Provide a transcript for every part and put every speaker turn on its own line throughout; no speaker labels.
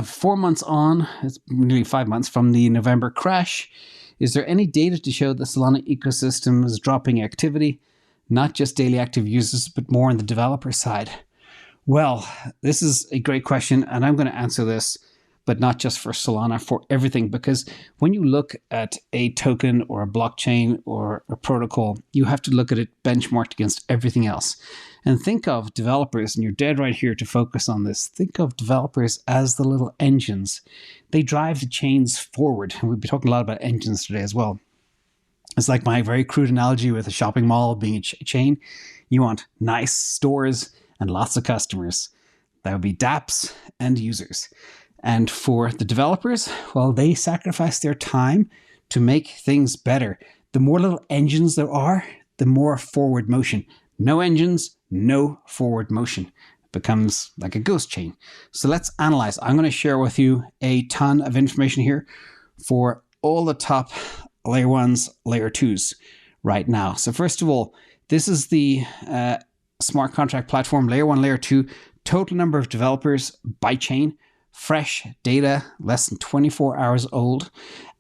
4 months on, it's nearly 5 months from the November crash. Is there any data to show the Solana ecosystem is dropping activity? Not just daily active users, but more on the developer side. Well, this is a great question, and I'm going to answer this, but not just for Solana, for everything. Because when you look at a token or a blockchain or a protocol, you have to look at it benchmarked against everything else. And think of developers, and you're dead right here to focus on this. Think of developers as the little engines. They drive the chains forward. And we'll be talking a lot about engines today as well. It's like my very crude analogy with a shopping mall being a chain. You want nice stores and lots of customers. That would be dApps and users. And for the developers, well, they sacrifice their time to make things better. The more little engines there are, the more forward motion. No engines, no forward motion. It becomes like a ghost chain. So let's analyze. I'm going to share with you a ton of information here for all the top layer 1s, layer 2s right now. So first of all, this is the smart contract platform, layer 1, layer 2, total number of developers by chain, fresh data, less than 24 hours old.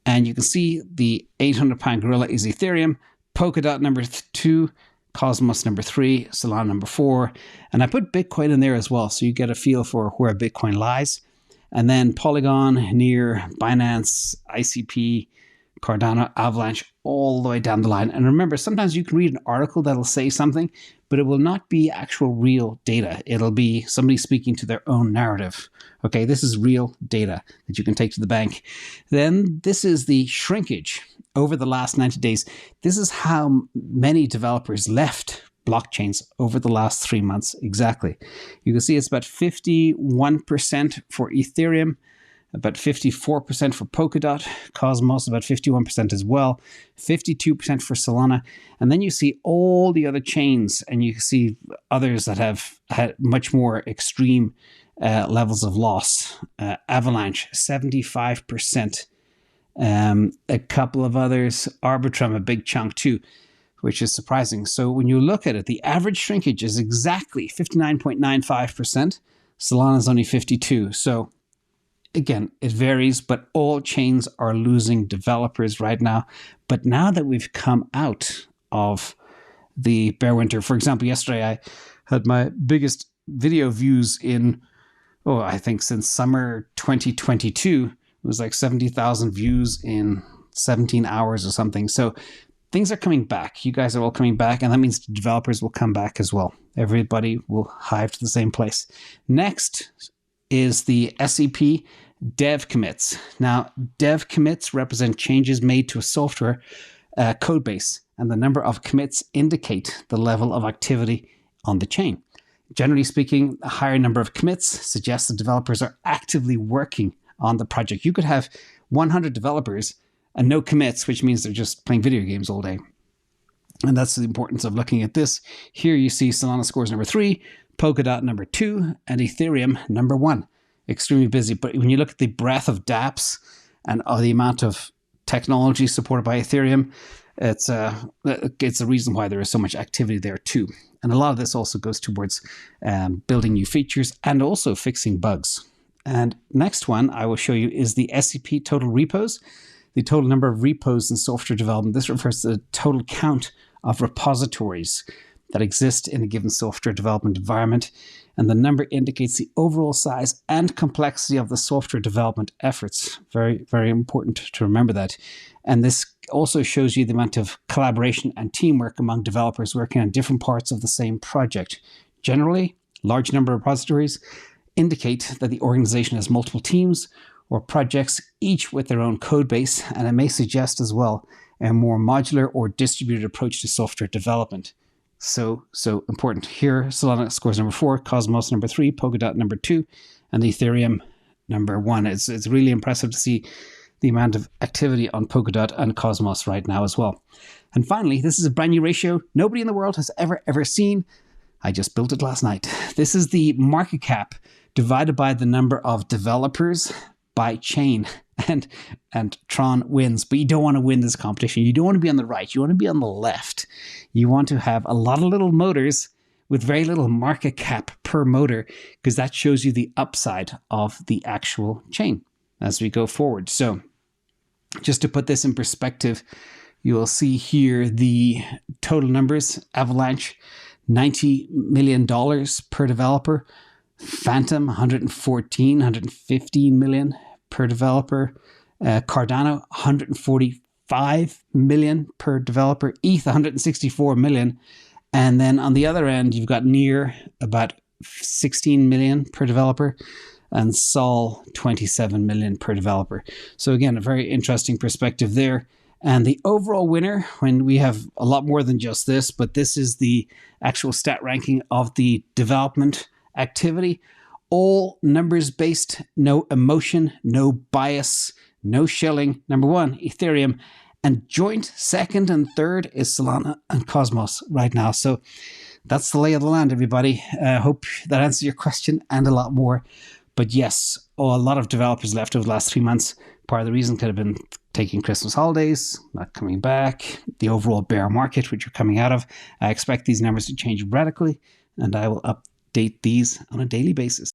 And you can see the 800-pound gorilla is Ethereum, Polkadot number 2, Cosmos number 3, Solana number 4. And I put Bitcoin in there as well, so you get a feel for where Bitcoin lies. And then Polygon, Near, Binance, ICP, Cardano, Avalanche, all the way down the line. And remember, sometimes you can read an article that'll say something, but it will not be actual real data. It'll be somebody speaking to their own narrative. Okay, this is real data that you can take to the bank. Then this is the shrinkage over the last 90 days. This is how many developers left blockchains over the last 3 months exactly. You can see it's about 51% for Ethereum, about 54% for Polkadot, Cosmos about 51% as well, 52% for Solana. And then you see all the other chains, and you see others that have had much more extreme levels of loss. Avalanche, 75%. A couple of others, Arbitrum, a big chunk too, which is surprising. So when you look at it, the average shrinkage is exactly 59.95%. Solana is only 52%. So again, it varies, but all chains are losing developers right now. But now that we've come out of the bear winter, for example, yesterday I had my biggest video views in, I think since summer 2022. It was like 70,000 views in 17 hours or something. So things are coming back. You guys are all coming back, and that means the developers will come back as well. Everybody will hive to the same place. Next is the SEP dev commits. Now, dev commits represent changes made to a software code base, and the number of commits indicate the level of activity on the chain. Generally speaking, a higher number of commits suggests the developers are actively working on the project. You could have 100 developers and no commits, which means they're just playing video games all day. And that's the importance of looking at this. Here you see Solana scores number 3, Polkadot number 2, and Ethereum number 1. Extremely busy. But when you look at the breadth of dApps and the amount of technology supported by Ethereum, it's a reason why there is so much activity there too. And a lot of this also goes towards building new features and also fixing bugs. And next one I will show you is the SEP total repos, the total number of repos in software development. This refers to the total count of repositories that exist in a given software development environment. And the number indicates the overall size and complexity of the software development efforts. Very, very important to remember that. And this also shows you the amount of collaboration and teamwork among developers working on different parts of the same project. Generally, large number of repositories indicate that the organization has multiple teams or projects, each with their own code base, and it may suggest as well a more modular or distributed approach to software development. So important. Here, Solana scores number 4, Cosmos number 3, Polkadot number 2, and Ethereum number 1. It's really impressive to see the amount of activity on Polkadot and Cosmos right now as well. And finally, this is a brand new ratio nobody in the world has ever seen. I just built it last night. This is the market cap divided by the number of developers by chain, and Tron wins. But you don't want to win this competition. You don't want to be on the right. You want to be on the left. You want to have a lot of little motors with very little market cap per motor, because that shows you the upside of the actual chain as we go forward. So just to put this in perspective, you will see here the total numbers. Avalanche, $90 million per developer. Phantom, 115 million per developer. Cardano, 145 million per developer. ETH, 164 million. And then on the other end, you've got Near, about 16 million per developer, and Sol, 27 million per developer. So again, a very interesting perspective there. And the overall winner, when we have a lot more than just this, but this is the actual stat ranking of the development activity. All numbers based, no emotion, no bias, no shilling. Number one, Ethereum. And joint second and third is Solana and Cosmos right now. So that's the lay of the land, everybody. I hope that answers your question and a lot more. But yes, a lot of developers left over the last 3 months. Part of the reason could have been taking Christmas holidays, not coming back, the overall bear market, which you're coming out of. I expect these numbers to change radically, and I will update these on a daily basis.